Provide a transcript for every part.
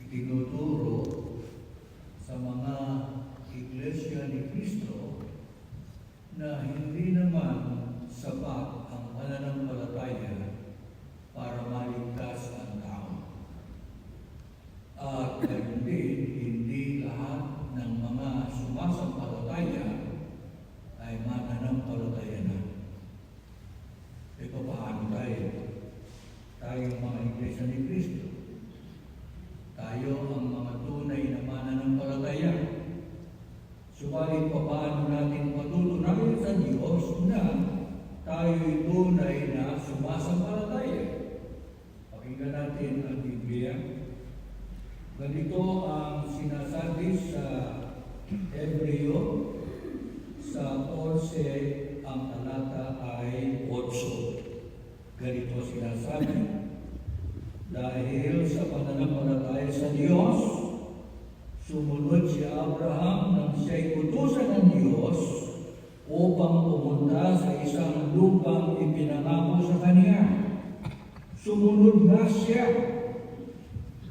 itinuturo sa mga Iglesia ni Cristo na hindi naman sapat ang pananampalataya para maligtas ang tao. At hindi lahat ng mga sumasampalataya ay mananampalataya na. E paano tayo? Tayong mga Iglesia ni Cristo. Tayo ang mga tunay na mananampalataya. Subalit paano natin patutunayan sa Diyos na tayo'y tunay na sumasampalataya? Pakinggan natin ang Biblia. Ganito ang sinasabi sa Hebreo sa 11 ang talata ay 8. Ganito sinasabi, dahil sa pananampalataya sa Diyos, sumunod si Abraham nang siya'y utusan ng Diyos upang pumunta sa isang lupang ipinangako sa kanya. Sumunod na siya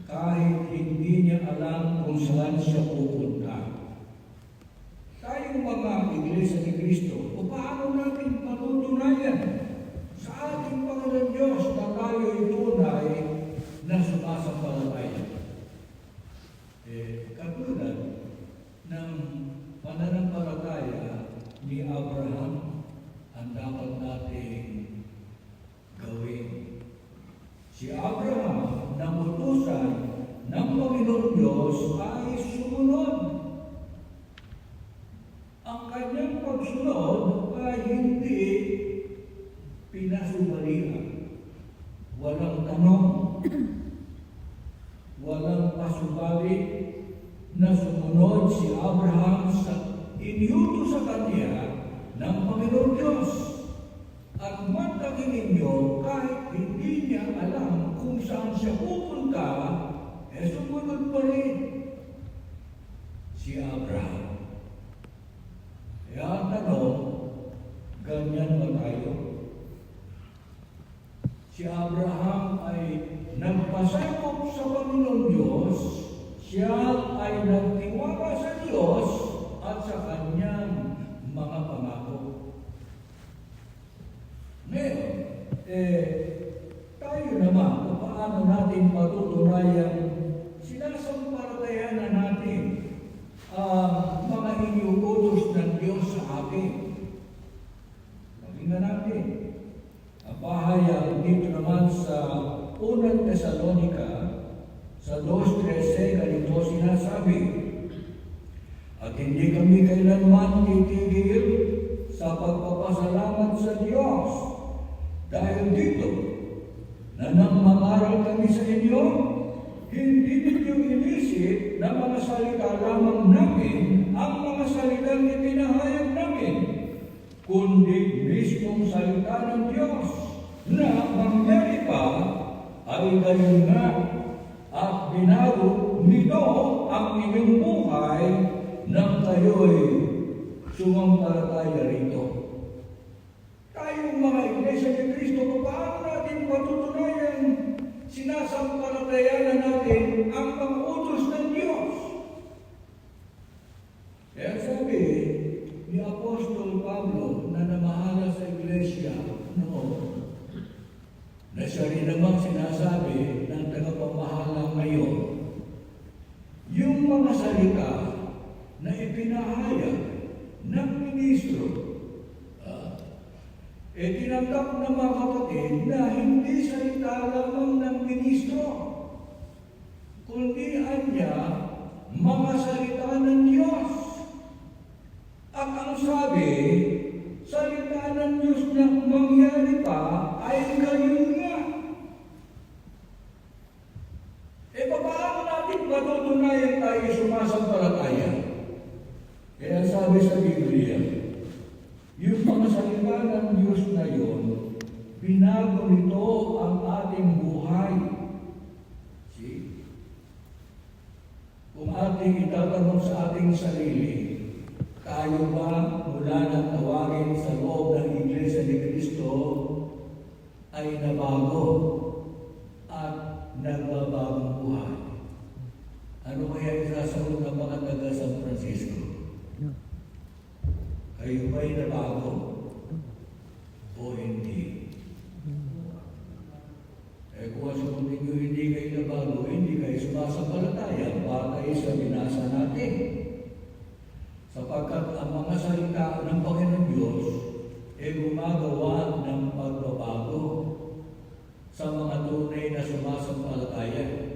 kahit hindi niya alam kung saan siya pupunta. Tayong mga Iglesia ni Cristo, paano natin patutunayan sa ating Panginoon Diyos na tayo'y tunay na sumasampalataya? Katulad ng pananampalataya ni Abraham ang dapat nating gawin. Si Abraham, nang utusan ng Panginoon Diyos, ay sumunod. Ang kanyang pagsunod ay hindi pinasubalihan. Walang tanong, walang pasubali na sumunod si Abraham sa inyuto sa kanya ng Panginoon Diyos. At matagin ninyo, kahit hindi niya alam kung saan siya pupunta, sumunod pa rin si Abraham. Kaya ang tanong, ganyan ba tayo? Si Abraham ay nagpasakop sa Panginoon Diyos, siya ay nagtiwala sa Diyos at sa kanyang mga pangako. Ngayon, tayo naman, paano natin patutunayan sinasampalatayan na natin ang mga iniuutos ng Diyos sa atin? Pakinggan natin. Ang bahayag dito naman sa unang Tesalonica, sa 2:13, ganito sinasabi, at hindi kami kailanman titigil sa pagpapasalamat sa Diyos. Dahil dito, na nang mangaral kami sa inyo, hindi ninyo inisip na mga salita lamang namin ang mga salitang ipinahayag namin, kundi mismong salita ng Diyos na mangyari pa ay gayon nga at binago nito ang inyong buhay nang kayo'y sumampalataya rito. Tayong mga Iglesia ni Cristo, paano natin patutunayan sinasampalatayanan natin ang mga utos ng Diyos? Kaya sabi ni Apostol Pablo na namahala sa Iglesia noon, na siya rin namang sinasabi ng tagapamahala ngayon, yung mga salita na ipinahayag ng ministro, tinanggap ng mga kapatid na hindi salita lamang ng ministro, kundi anya mga salita ng Diyos. At ang sabi, salita ng Diyos na mangyari pa ay gayon nga. Paano natin patutunayan tayo sumasampalataya? Kaya sabi sa Biblia, yung mga salita ng Diyos na yun, binago nito ang ating buhay. See? Kung ating itatanong sa ating sarili, tayo ba mula nang tawagin sa loob ng Iglesia ni Cristo ay nabago at nagbabagong buhay? base sa binasa natin. Sapagkat ang mga salita ng Panginoon Diyos ay gumagawa ng pagbabago sa mga tunay na sumasampalataya.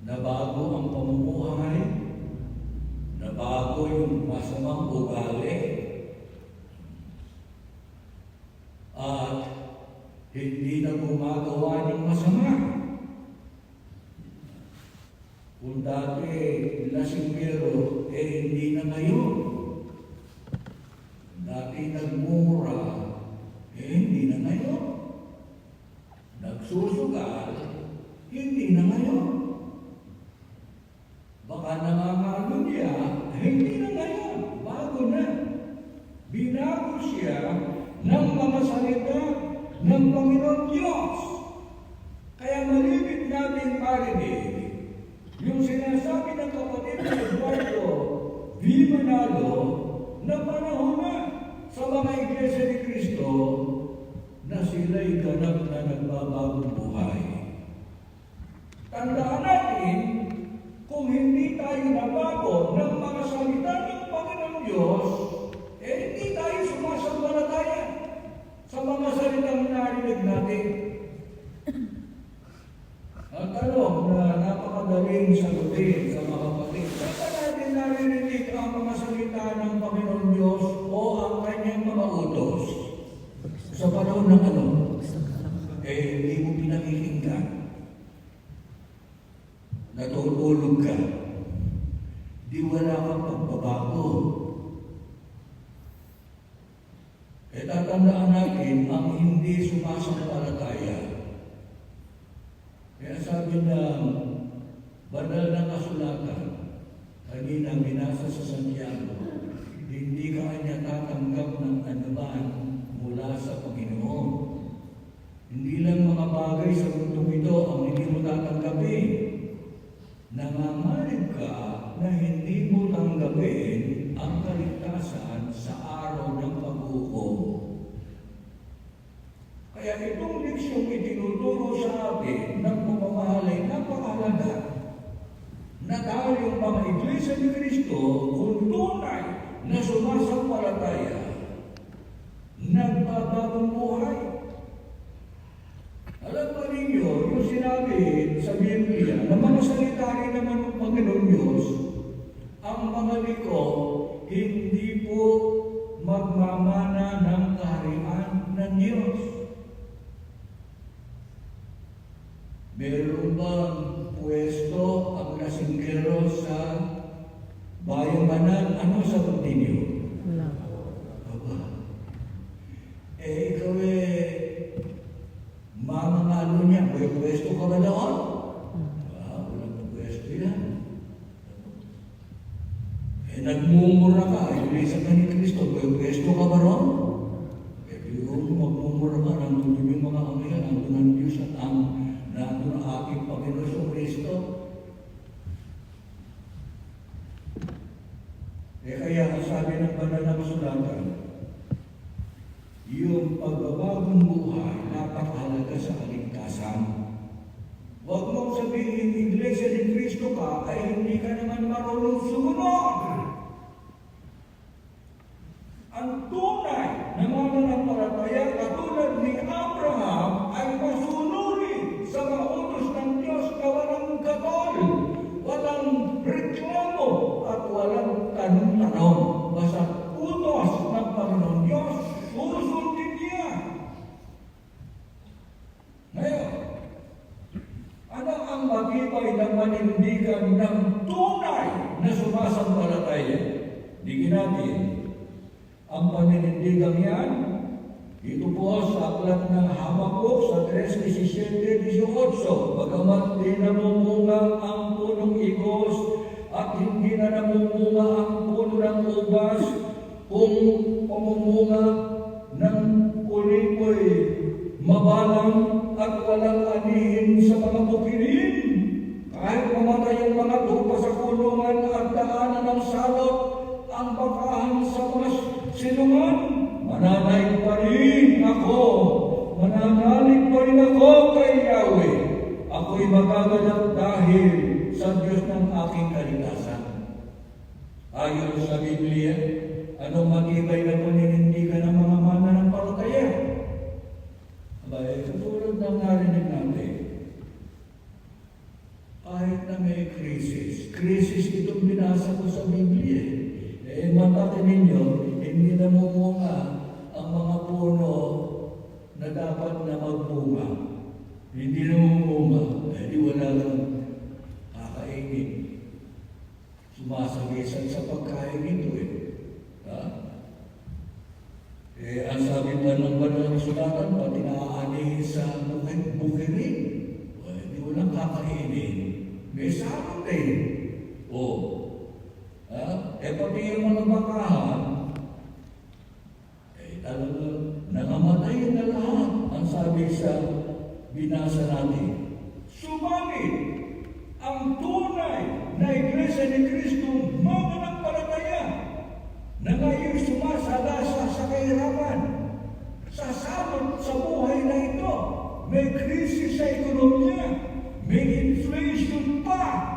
Nabago ang pamumuhay, nabago yung masamang ugali, at hindi na gumagawa ng masama. Kung dati lasinggero, hindi na ngayon. Dati nagmura, hindi na ngayon. Nagsusugal, hindi na ngayon. Baka nangangalunya, hindi na ngayon. Bago na. Binago siya ng mga salita ng Panginoon Diyos. Kaya malibig natin marinig yung sinasabi ng kapatid ni Eduardo V. Manalo na panahon na sa mga iglesia ni Cristo na sila'y ganap na nagbabagong buhay. Tandaan natin, kung hindi tayo nabago ng mga salita ng Panginoon Diyos, hindi tayo sumasampalataya sa mga salitang narinig natin. Ang tanong na napakadaling sagutin sa mga kapatid, saan natin narinig ang mga salita ng Panginoon Diyos o ang kanyang mga utos? Sa panahon ng ano? Hindi mo pinakikinggan. Natutulog ka. Di wala kang pagbabago. Tatandaan natin ang hindi sumasampalataya. Kaya sabi ng banal na kasulatan, kanina binasa sa Santiago, hindi ka kanya tatanggap ng anuman mula sa Panginoon. Hindi lang mga bagay sa mundong ito ang hindi mo tatanggapin. Nangangarap ka na hindi mo tanggapin ang kaligtasan sa araw ng paghukom. Kaya itong leksyong itinuturo sa atin ng pamamahal ay napakahalaga na tayong mga iglesia ni Cristo kung tunay na sumasampalataya, nagbabagong buhay. Alam ba ninyo, yung sinabi sa Biblia na mga salita rin naman ng Panginoon Diyos, ang mga liko hindi po magmamana ng kaharian ng Diyos. Meron bang pwesto ang lasinggero sa bayamanan? Ano sagot ninyo? Wala. Aba. Ikaw mamangalo niya. May pwesto ka ba doon? Walang pwesto yan. Nagmumura ka. Iglesia ka ni Cristo. May pwesto ka ba doon? Yung magmumura ka, nandun yung mga anghel, nandun ang Diyos at nandun ang aking Panginoon sa Cristo. Kaya ang sabi ng banal na kasulatan, yung pagbabagong buhay napakahalaga sa kaligtasan. Huwag mong sabihin, Iglesia ni Cristo ka, ay hindi ka naman marunong sumunod. Ang tunay na mananampalataya katulad ni Abraham ay masunurin sa mga utos ng Diyos na walang gatol, walang reklamo at walang tanong-tanong. Basta utos ng Panginoon Diyos, susundin niya. Ngayon, ano ang matibay ng manindigan ng tunay na sumasampalataya? Digin natin. Ang paninindigang yan, ito po sa aklat ng Habakuk sa 3:17-18. Bagamat di namumunga ang punong igos at hindi na namumunga ang puno ng ubas, kung pamumunga ng ulipoy mabalang at walang anihin sa mga bukidin, kahit mamatay ang mga tupa sa kulungan at daanan ng salot, ang bakahan sa mga silungan, mananalig pa rin ako. Mananalig pa rin ako kay Yahweh. Ako'y magagalak dahil sa Diyos ng aking kaligtasan. Ayon sa Biblia, anong matibay na paninindigan ng mga mananampalataya? Abay, katulad ng narinig natin, kahit na may krisis itong binasa ko sa Biblia. Matakin ninyo, hindi namumunga ang mga puno na dapat na magbunga. Hindi namumunga, wala lang kakainin. Sumasagisan sa pagkain ito ang sabi pa ng banal na sulatan, pati naaanihin sa bukirin. Hindi walang kakainin. May sarang din. Pati yung mga bakahan, talagang nangamatay na lahat. Ang sabi sa binasa natin, subalit, ang tunay na Iglesia ni Cristo, mga nagpalataya, na ngayon sumasalasa sa kahirapan, sasalot sa buhay na ito, may krisis sa ekonomiya, may inflation pa.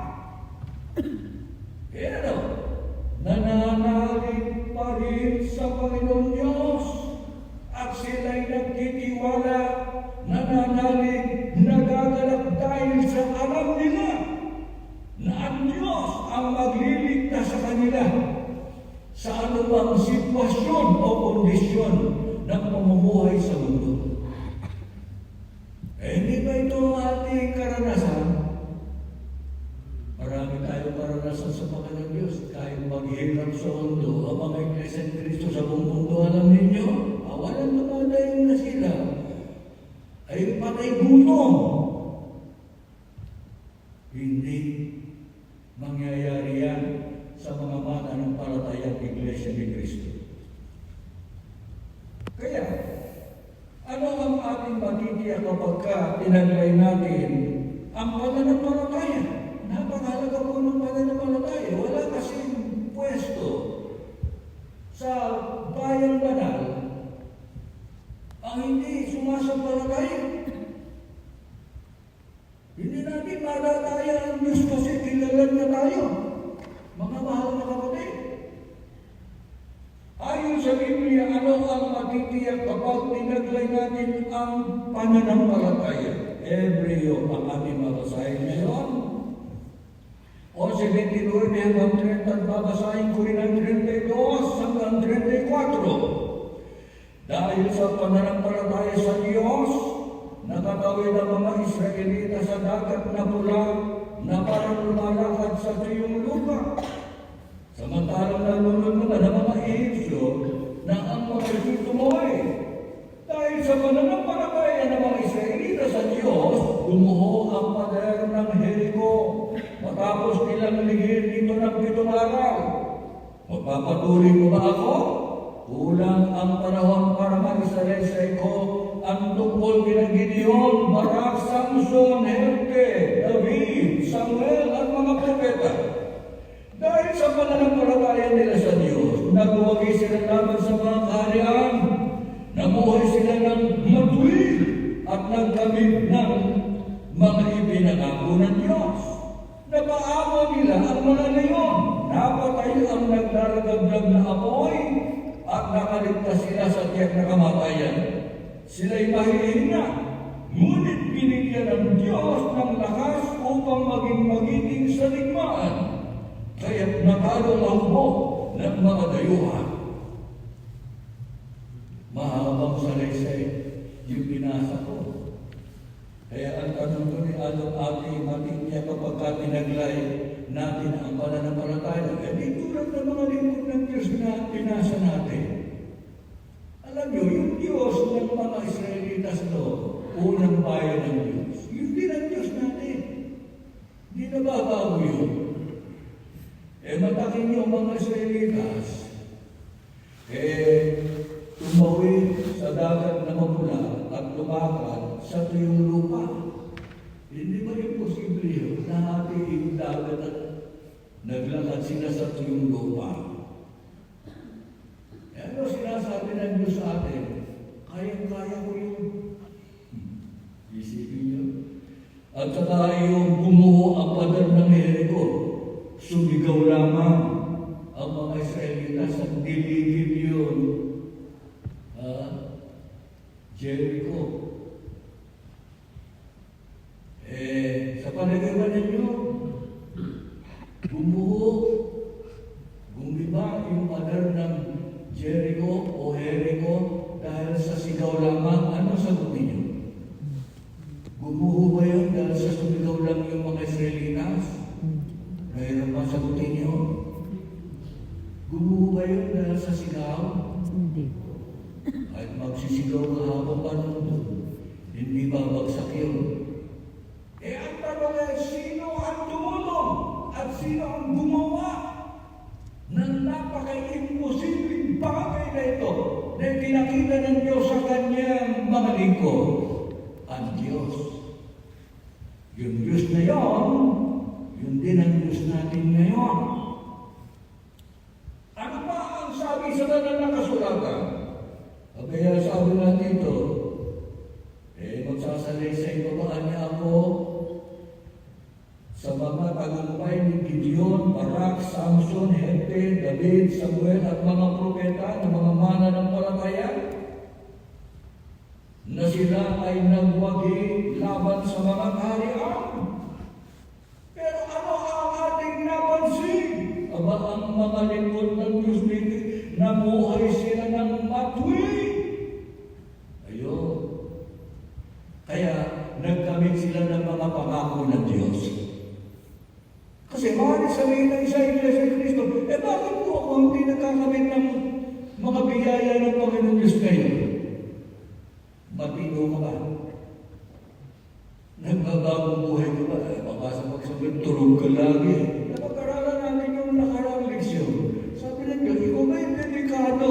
Nananalig pa rin sa Panginoon Diyos at sila'y nagtitiwala, nananalig, nagagalak dahil sa alam nila na ang Diyos ang magliligtas sa kanila sa anumang sitwasyon o kondisyon ng pamumuhay sa mundo. Hindi ba ito ang ating karanasan? Marami tayong karanasan sa Panginoon Diyos. Kahit maghirap sa mundo, ang mga Iglesia ni Cristo sa buong mundo, alam ninyo, walang namadayon na sila. Ay patay gutom. Hindi mangyayari yan sa mga mananampalatayang Iglesia ni Cristo. Kaya, ano ang ating matitiyak kapag tinaglay natin ang pananampalataya? Napakahalaga po ng pananampalataya. Wala kasing pwesto sa bayang banal ang hindi sumasampalataya. Hindi natin malataya ang Diyos kasi kilala niya tayo. Mga mahal na kapatid. Ayon sa Biblia, ano ang matitiyak kapag tinaglay natin ang pananampalataya? Hebreo ang ating mabasahin ngayon. O 29 hanggang 30, babasahin ko rin ang 32 hanggang 34. Dahil sa pananampalataya sa Diyos, nakatawid ang mga Israelita sa dagat na pula na parang lumalakad sa tuyong lupa. Samantalang nalunod mga ng mga Ehipsyo na ang mga Diyos tumuhay. Dahil sa pananampalataya ng mga Israelita sa Diyos, gumuho ang pader ng Jericho. Matapos nilang ligin dito ng 7 araw. Magpapatuloy mo ba ako? Kulang ang panahon para mag-isaysay ko ang tungkol kina Gideon, Barak, Samson, Hefte, David, Samuel at mga propeta. Dahil sa pananampalataya nila sa Diyos, nagwagi sila laban sa mga kaharian, nabuhay sila ng matuwid at nagkamit ng mga ipinangako ng Diyos. Napaamo nila ang mga leon, napatay ang nagdaragagdag na apoy, at nakaligtas sila sa tiyak na kamatayan. Sila'y mahihina, ngunit binigyan ng Diyos ng lakas upang maging magiting sa digmaan, kaya't nakalong ang buhok ng mga dayuhan. Mahabang salaysay yung binasa ko. Kaya ang tanong ko ni anong ating matitiyak kapag tinaglay natin ang pananampalataya, di tulad ng mga lingkod ng Diyos na pinasa natin. Alam nyo, yung Diyos ng mga Israelitas doon, unang bayan ng Diyos, yung din ang Diyos natin. Hindi na babago yun. Matakin yung mga Israelitas, tumawid sa dagat na mapula at lumakad sa tuyong lupa. Hindi ba yung posible yun na ating yung dagat at naglakad sila sa tuyong lupa? Ano sinasabi ng Diyos sa atin? Kaya-kaya ko yun. Isipin nyo. At saka yung bumuo ang pader ng Jericho. sumigaw lamang ang mga Israelita sa diligid yun. Jericho. Sa panagay ninyo, gumiba yung pader ng Jericho o Jericho dahil sa sigaw lamang. Ano sagot ninyo? Gumuho ba yun dahil sa sumigaw lang yung mga Israelitas? Mayroon ba sagutin niyo? Gumuho ba yun dahil sa sigaw? Hindi. At magsisigaw ka habang panunod, hindi babagsak yun. Ang tanong ay, sino ang tumulong at sino ang gumawa ng napaka-imposibleng bagay na ito na pinakita ng Diyos sa kanyang mga lingkod? Ang Diyos. Yung Diyos na yon, yun din ang Diyos natin ngayon. Ano ba ang sabi sa banal na kasulatan? Kaya sabi natin ito, magsasalaysay pa ba niya ako sa mga tagumpay ni Gideon, Barak, Samson, Hefte, David, Samuel at mga propeta ng mga mananampalataya na sila ay nagwagi laban sa mga kaharian. Pero ano ang ating napansin? Aba, ang mga lingkod ng Diyos dito, namuhay sila ng matuwid. Ayun. Kaya, nagkamit sila ng mga pangako ng Diyos. Kasi maaari sabihin ng isa Iglesia ni Cristo, bakit po ako hindi nagkakamit ng mga biyaya ng Panginoon Diyos ngayon? Matino ka ba? Nagbabagong buhay ka ba? Baka sa pagsabihin, tulog ka lagi. Napag-aralan natin yung nakarang leksyon. Sabi ng Diyos, ikaw ba yung dedikado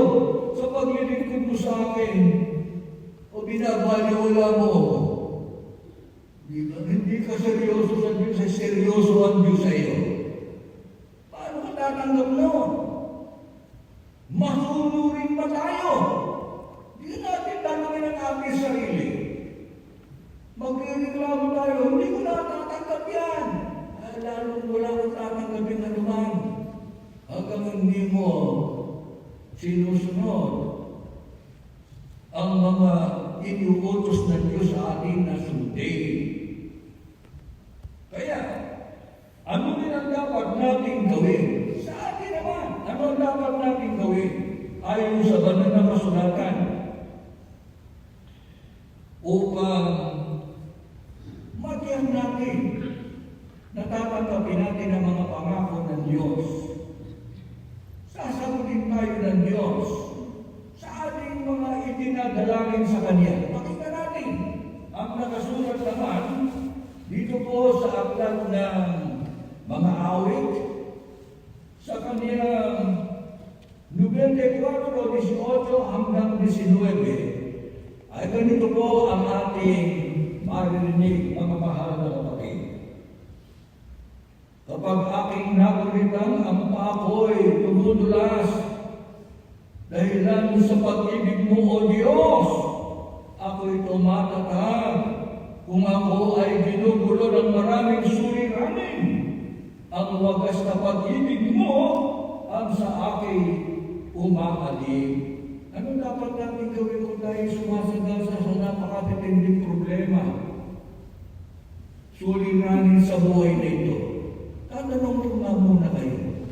sa paglilingkod mo sa akin? O binabaliwala mo? Hindi ka seryoso sa Diyos, seryoso ang Diyos sa iyo. Paano ka tatanggap noon? Masunurin pa tayo. Hindi natin tanongin ang ating sarili. Magreklamo tayo, hindi ko natatanggap yan. Lalo wala kong tatanggapin anuman. Hanggang hindi mo sinusunod ang mga inuutos ng Diyos sa atin na sundin. Kaya, ano din ang dapat natin gawin? Sa atin naman, ano ang dapat natin gawin? Ayon sa banal na kasulatan, upang matiyak natin, natatanggapin natin ang mga pangako ng Diyos. Sasagutin tayo ng Diyos sa ating mga itinadalangin sa Kanya. Pakinggan natin ang nakasulat naman dito po sa aklat ng mga awit sa kanyang 94, 18 hanggang 19. Ay ganito po ang ating maririnig, mga mahal na kapatid. Kapag aking nakulitan, ang paako'y tumutulas dahilan sa pag-ibig mo, O Diyos, ako'y tumatatag. Kung ako ay ginugulo ng maraming suliranin, ang wagas na pag-ibig mo ang sa akin umaalig. Ano dapat natin gawin kung tayo sumasagasa sa napakatitinding problema? Suliranin sa buhay na ito. Tatanong ko nga muna kayo.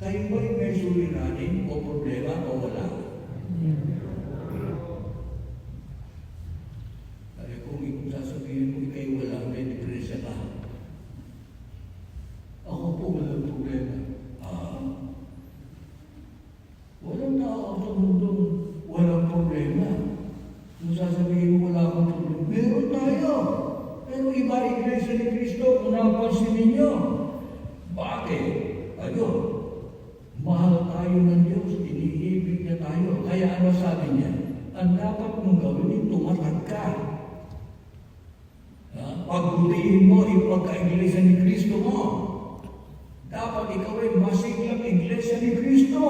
Kayo ba'y may suliranin o problema o wala? Kaya kung sasabihin mo kayo wala, may depresya ka. Ako po walang problema. Walang tao sa mundo, walang problema. Kung sasabihin mo wala akong problema, meron tayo. Pero iba Iglesia ni Cristo, kung napansin ninyo. Bakit? Ayun. Mahal tayo ng Diyos, iniibig niya tayo. Kaya ano sabi niya? Ang dapat mong gawin ay tumatag ka. Pagbutihin mo yung pagka-Iglesia ni Cristo mo. Dapat ikaw ay masiglang Iglesia ni Cristo.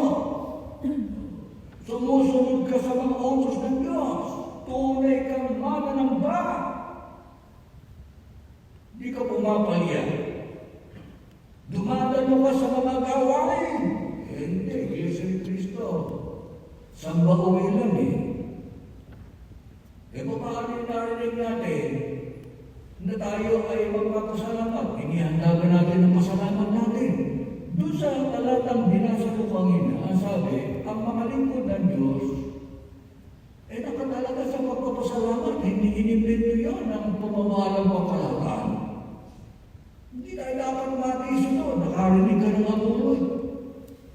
Sumusunod ka sa mga utos ng Diyos. Tunay kang mananamba. Di ka pumapalya. Dumadaan Samba uwi lang eh. E paano yung narinig natin na tayo ay magpapasalamat? Inihanda ba natin ang pasalamat natin? Doon sa talatang binasa ko kanina, ang sabi, ang mga lingkod ng Diyos, eh nakatalaga sa pagpapasalamat, hindi inimbento yan ang pumamahalang pagkalatan. Hindi tayo dapat matiis ito. Nakarinig ka ng apuloy.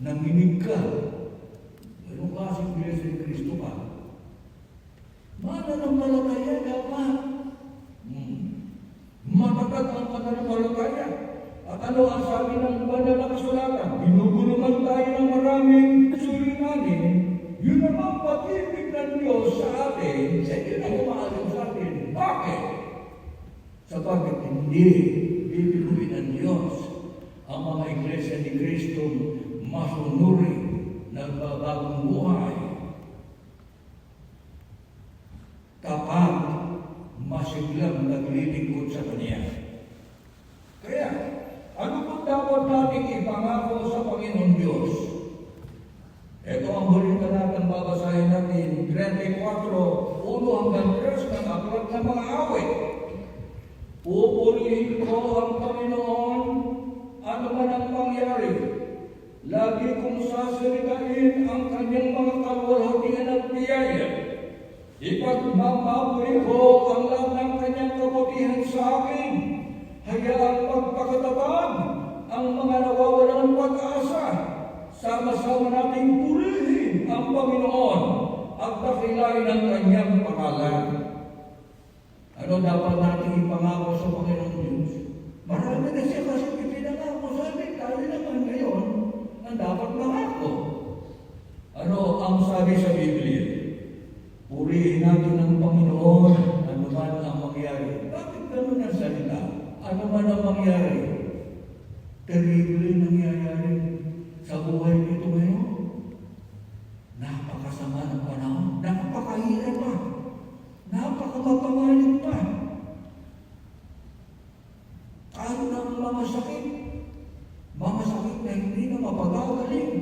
Nanginig ka. Anong klaseng Iglesia ni Cristo ka? Mananampalataya dapat. Matagat ang pananampalataya. At ano ang sabi ng banal na kasulatan? Binubulungan tayo ng maraming suliranin. Yun naman pag-ibig ng Diyos sa atin, yun ang umaalim sa atin. Bakit? Sapagkat hindi bibiluin ng Diyos ang mga Iglesia ni Cristo masunuri, nagbabagong buhay, tapat, masiglang naglilingkod sa Kanya. Kaya, ano po dapat nating ipangako sa Panginoon Diyos? Ito ang huling talatang babasahin natin, 34, 1 hanggang 3 ng aklat ng mga awit. Pupurihin ko ang Panginoon, ano man ang pangyari. Lagi kong sasalitain ang kanyang mga kaluwalhatian at biyaya. Ipagmamabuli ko ang lahat ng kanyang kabutihan sa akin. Hayaan magpakatatag ang mga nawawalan ng pag-asa. Sama-sama nating purihin ang Panginoon at dakilain ang kanyang pangalan. Ano dapat natin ipangako sa Panginoon Diyos? Marami na siya kasi ipinangako sa amin. Tayo naman ngayon ang dapat mangako. Ano ang sabi sa Biblia? Purihin natin ang Panginoon, ano man ang mangyari. Bakit ganun ang salita? Ano man ang mangyari? Terrible nangyayari sa buhay nito ngayon. Napakasama ng panahon. Napakahirap pa. Napakamapangalit pa. Ano na ang mga sakit? Mga sakit na hindi na mapagagaling.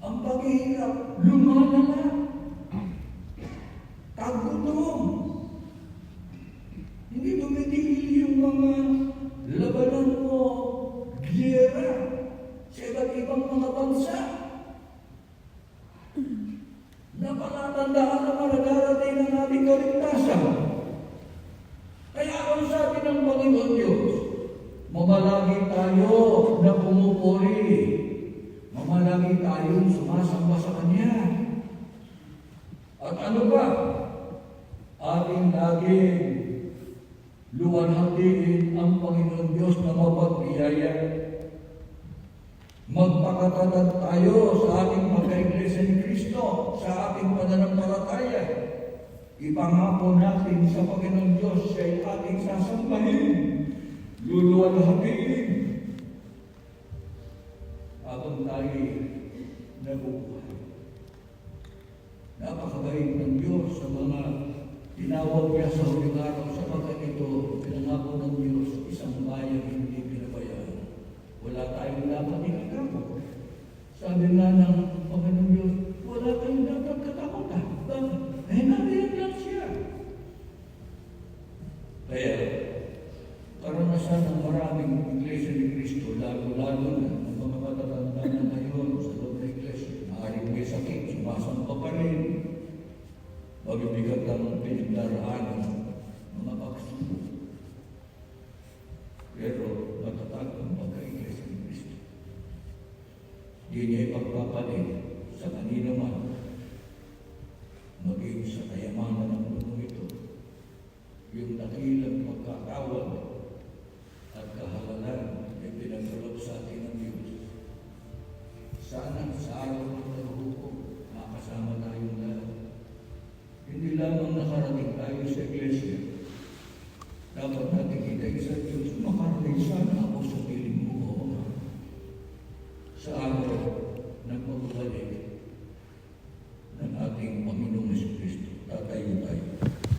Ang paghihirap, lumalala. Tagutom. Hindi tumitigil yung mga labanan mo, giyera, sa iba't ibang mga bansa. Napalatandaan naman na darating ang ating kaligtasan. Kaya ang sabi ng Panginoon Diyos, mamalagi tayo na pumupuri. Mamalagi tayong sumasamba sa Kanya. At ano ba? Ating laging luwalhatiin ang Panginoon Diyos na mapagbiyaya. Magpakatatag tayo sa ating pagka-Iglesia ni Cristo, sa ating pananampalataya. Ipangako natin sa Panginoon Diyos, siya'y ating sasambahin, luluwalhatiin, habang tayo nabubuhay. Napakabait ng Diyos sa mga tinawag niya sa huling araw, sapagkat ito, pinangako ng Diyos, isang bayan hindi pinabayaan. Wala tayong dapat ikatakot. Sabi nga ng Panginoon Diyos, wala tayong dapat katakutan. Eh, nariyan lang siya. Kaya, karanasan ng maraming Iglesia ni Cristo, lalo-lalo na ng mga matatanda na ngayon sa loob ng Iglesia, maaaring may sakit, sumasamba pa rin. Mabibigat ang pinagdaraanan ng mga pagsubok. Pero matatag ang pagka-Iglesia ni Cristo. Di niya ipagpapalit sa kanino man, maging sa kayamanan ng mundo ito, yung dakilang pagkakawal at kahalalan ay pinagkaloob sa atin ng Diyos. Sana sa araw ng paghuhukom, makasama tayong lahat. Hindi lamang nakarating tayo sa Iglesia. Dapat natin kita sa Diyos, makarating sana